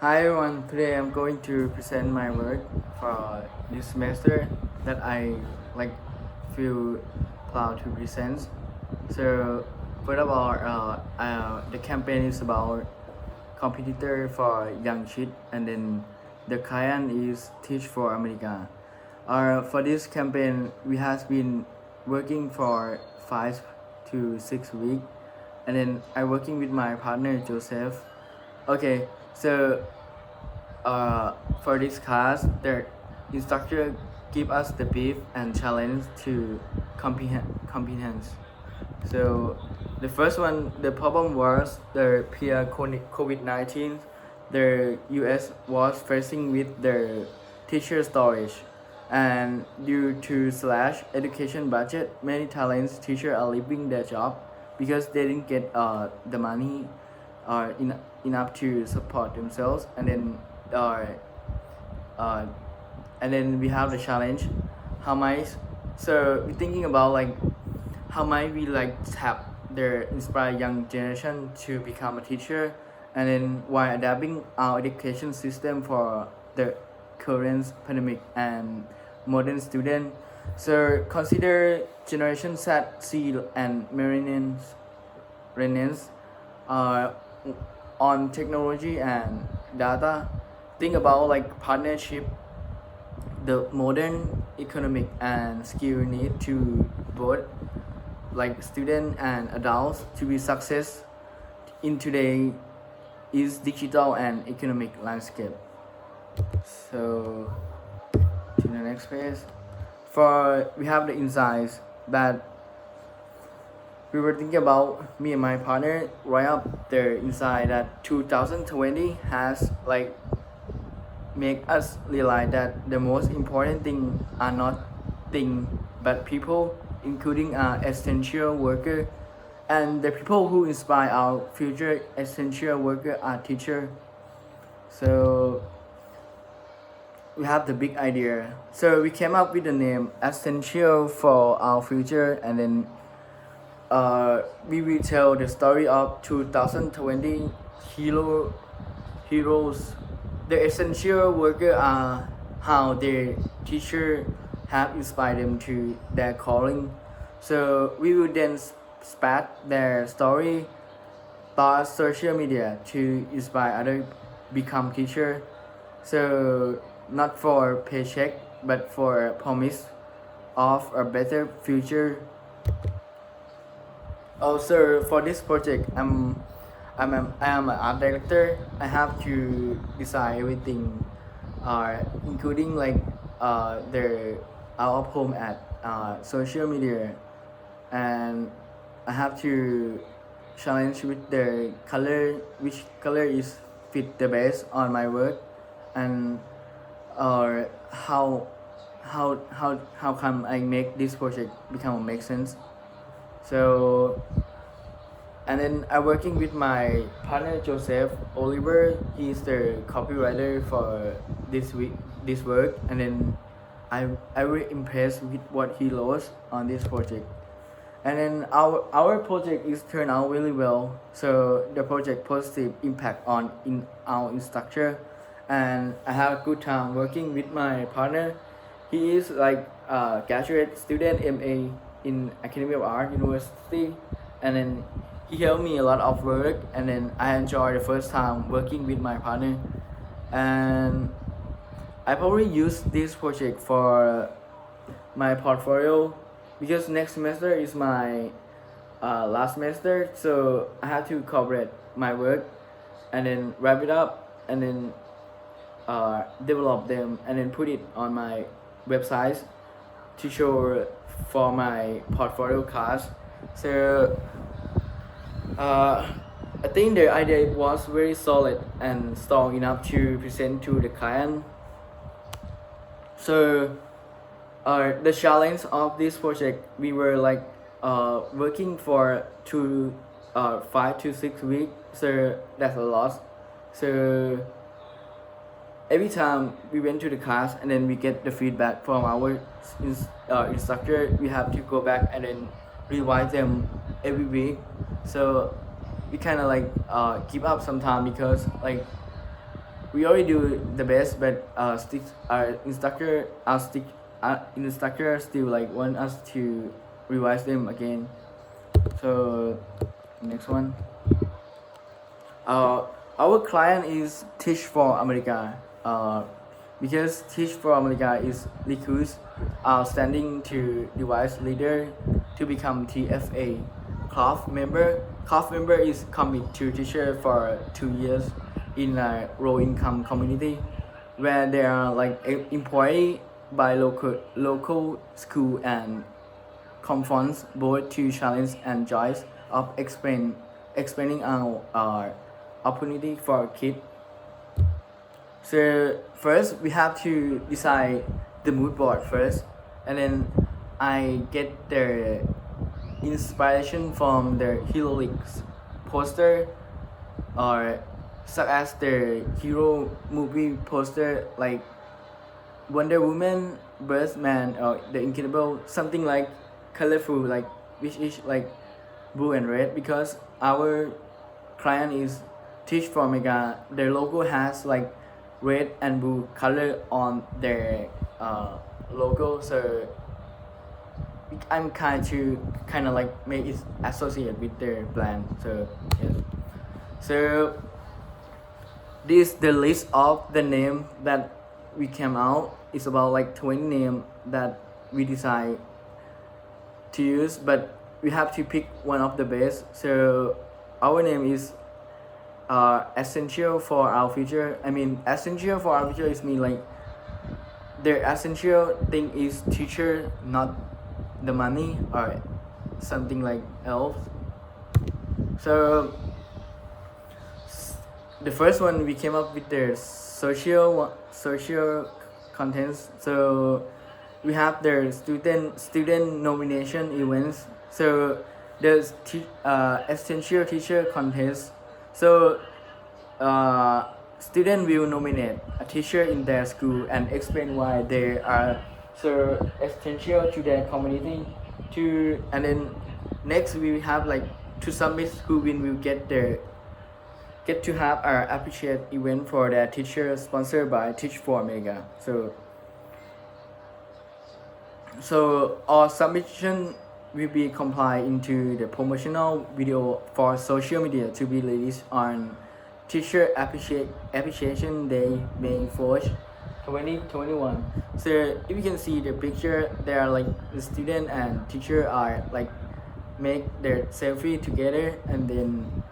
Hi everyone, today I'm going to present my work for this semester that I like feel proud to present. So first of all, the campaign is about competitor for young kid, and then the client is Teach for America. For this campaign, we have been working for 5 to 6 weeks, and then I working with my partner Joseph. Okay, so uh, for this class, the instructor give us the brief and challenge to competence. So the first one, the problem was the peer COVID-19. The U.S. was facing with the teacher storage, and due to slash education budget, many talents teachers are leaving their job because they didn't get the money enough to support themselves, uh, uh, and then we have the challenge. How might so we're thinking about like how might we like tap the inspire young generation to become a teacher, and then while adapting our education system for the current pandemic and modern student. So consider generation Z, C, and millennials uh, on technology and data. Think about like partnership, the modern economic and skill need to both like student and adults to be success in today is digital and economic landscape. So to the next page, for we have the insights that we were thinking about. Me and my partner write up the insight that 2020 has like make us realize that the most important thing are not things but people, including our essential worker, and the people who inspire our future essential worker are teacher. So we have the big idea. So we came up with the name essential for our future, and then we will tell the story of 2020 heroes. The essential worker are how their teacher have inspired them to their calling. So we will then spread their story by social media to inspire others become teacher. So not for paycheck but for a promise of a better future. Also for this project, I am an art director. I have to design everything, including like the out of home at social media, and I have to challenge with the color, which color is fit the best on my work, and or how come I make this project become make sense. So and then I'm working with my partner Joseph Oliver. He's the copywriter for this work, and then I really impressed with what he wrote on this project. And then our project is turned out really well. So the project positive impact on in our instructor, and I have a good time working with my partner. He is like a graduate student MA in Academy of Art University, and then he helped me a lot of work, and then I enjoyed the first time working with my partner, and I probably use this project for my portfolio because next semester is my last semester, so I have to cover my work and then wrap it up and then develop them and then put it on my website to show for my portfolio class. So I think the idea was very solid and strong enough to present to the client. So the challenge of this project, we were like working for 5 to 6 weeks, so that's a lot. So every time we went to the class and then we get the feedback from our instructor, we have to go back and then revise them every week. So we kind of like give up sometime because like we already do the best, but our instructor still like want us to revise them again. So next one. Our client is Teach for America. Because Teach for America is recruits outstanding to device leader to become TFA. CLOF member is commit to teacher for 2 years in a low income community where they are like employed by local school and confronts both to challenge and joys of expanding our opportunity for kids. So first we have to decide the mood board first, and then I get the inspiration from the heroics poster, or such as the hero movie poster like Wonder Woman, Birdman, or The Incredible, something like colorful, like which is like blue and red, because our client is Teach for America. Their logo has like red and blue color on their logo, so I'm kind of like make it associate with their brand. So yes. So this the list of the name that we came out. It's about like 20 name that we decide to use, but we have to pick one of the best. So our name is essential for our future. I mean, essential for our future is mean like the essential thing is teacher, not the money or something like else. So the first one we came up with the social contents. So we have the student nomination events. So there's essential teacher contest. So student will nominate a teacher in their school and explain why they are so essential to their community. And then next we have like to submit who will get to have our appreciate event for their teacher sponsored by Teach for America. So our submission will be compiled into the promotional video for social media to be released on Teacher Appreciation Day, May 4th, 2021. So if you can see the picture, there are like the student and teacher are like make their selfie together, and then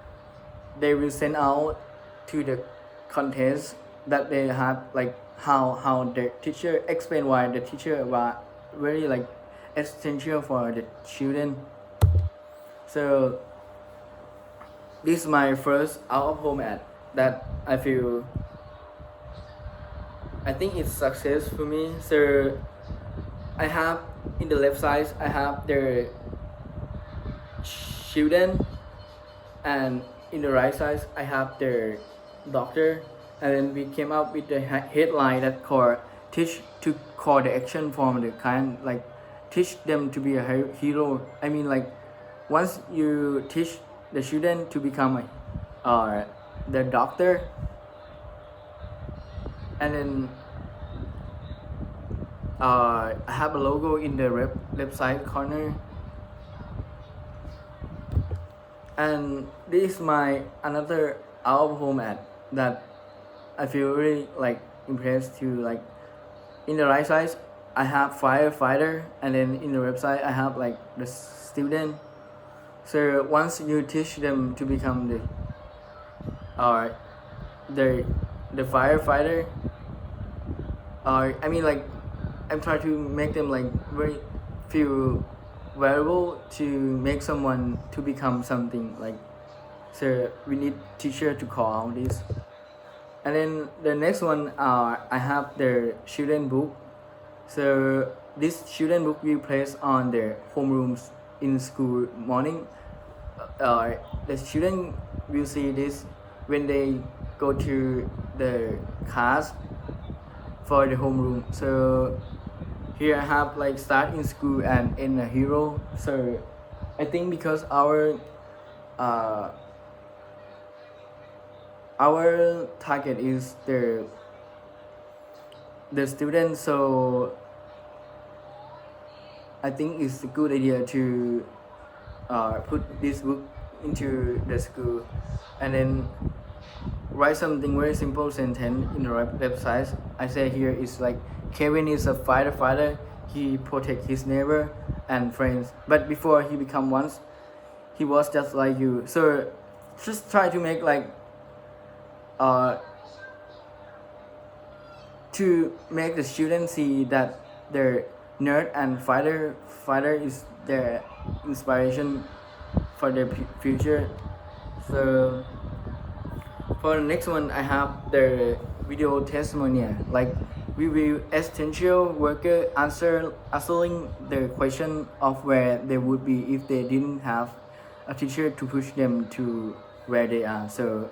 they will send out to the contest that they have like how the teacher explain why the teacher was very like essential for the children. So this is my first out of home ad that I think it's success for me. So I have in the left side I have the children, and in the right side I have the doctor, and then we came up with the headline that called teach to call the action from the kind, like teach them to be a hero. I mean like once you teach the student to become the doctor, and then I have a logo in the left side corner, and this is my another out of home ad that I feel really like impressed to. Like in the right side I have firefighter, and then in the left side I have like the student. So once you teach them to become the firefighter, I mean like I'm trying to make them like very feel valuable to make someone to become something like. So we need teacher to call out this. And then the next one I have the children book. So this children book we place on their homerooms in school morning. The student will see this when they go to the class for the homeroom. So here I have like start in school and end a hero. So I think because our our target is the students, so I think it's a good idea to put this book into the school and then write something very simple sentence in the website. I say here is like Kevin is a fighter. He protect his neighbor and friends, but before he become once, he was just like you. So just try to make like to make the students see that their nerd and fighter is their inspiration for their future. So for the next one, I have the video testimonial. Like we will essential worker answering the question of where they would be if they didn't have a teacher to push them to where they are. So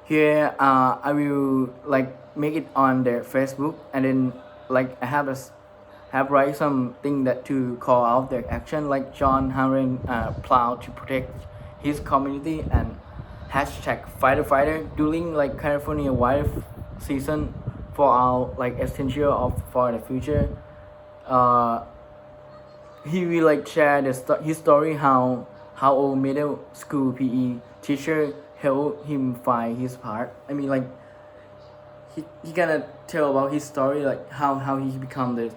here I will like make it on their Facebook, and then like I have write something that to call out their action, like John Harren proud to protect his community and hashtag fighter during like California wild season for our like essential of for the future. He will like share his story how old middle school PE teacher helped him find his part. I mean like he gonna tell about his story, like how he become the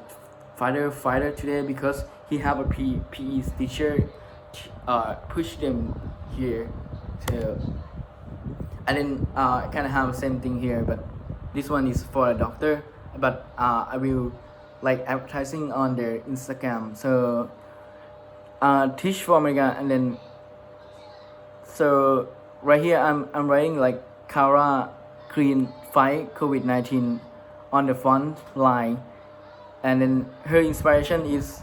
fighter today because he have a PE teacher push them here. So and then I kind of have the same thing here, but this one is for a doctor, but I will like advertising on their Instagram. So teach for America, and then so right here I'm writing like Kara Green fight COVID-19 on the front line, and then her inspiration is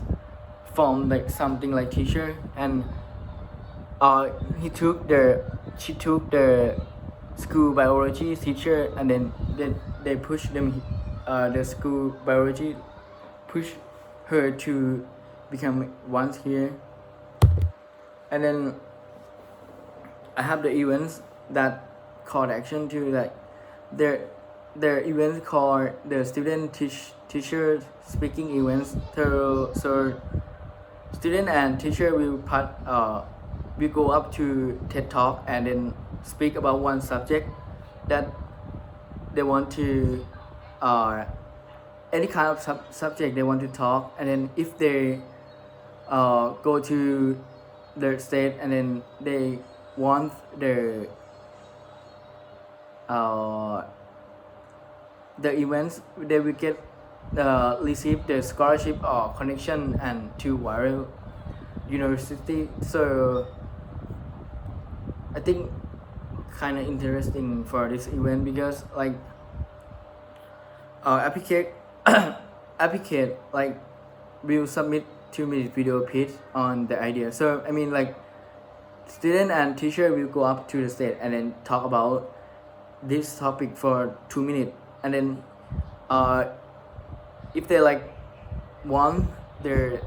from like something like teacher, and she took the school biology teacher, and then they push them the school biology push her to become once here. And then I have the events that call action to like their events called the student teacher speaking events. So student and teacher will go up to TED Talk and then speak about one subject that they want to any kind of subject they want to talk, and then if they go to their state and then they want the events, they will get receive the scholarship or connection and to viral university. So I think kind of interesting for this event because like applicant like will submit 2-minute video pitch on the idea. So I mean like student and teacher will go up to the stage and then talk about this topic for 2 minutes, and then if they like want their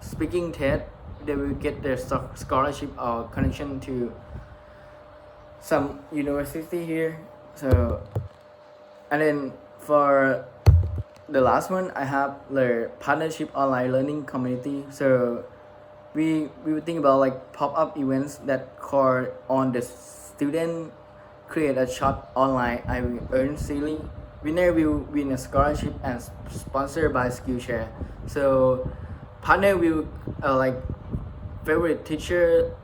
speaking TED, they will get their scholarship or connection to some university here. So and then for the last one, I have the partnership online learning community. So we will think about like pop-up events that call on the student create a short online I will earn silly. Winner will win a scholarship and sponsored by Skillshare. So partner will like favorite teacher,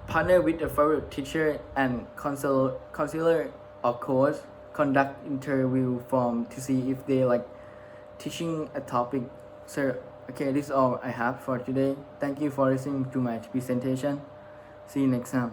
partner with a favorite teacher and counselor or coach conduct interview form to see if they like teaching a topic. So okay, this is all I have for today. Thank you for listening to my presentation. See you next time.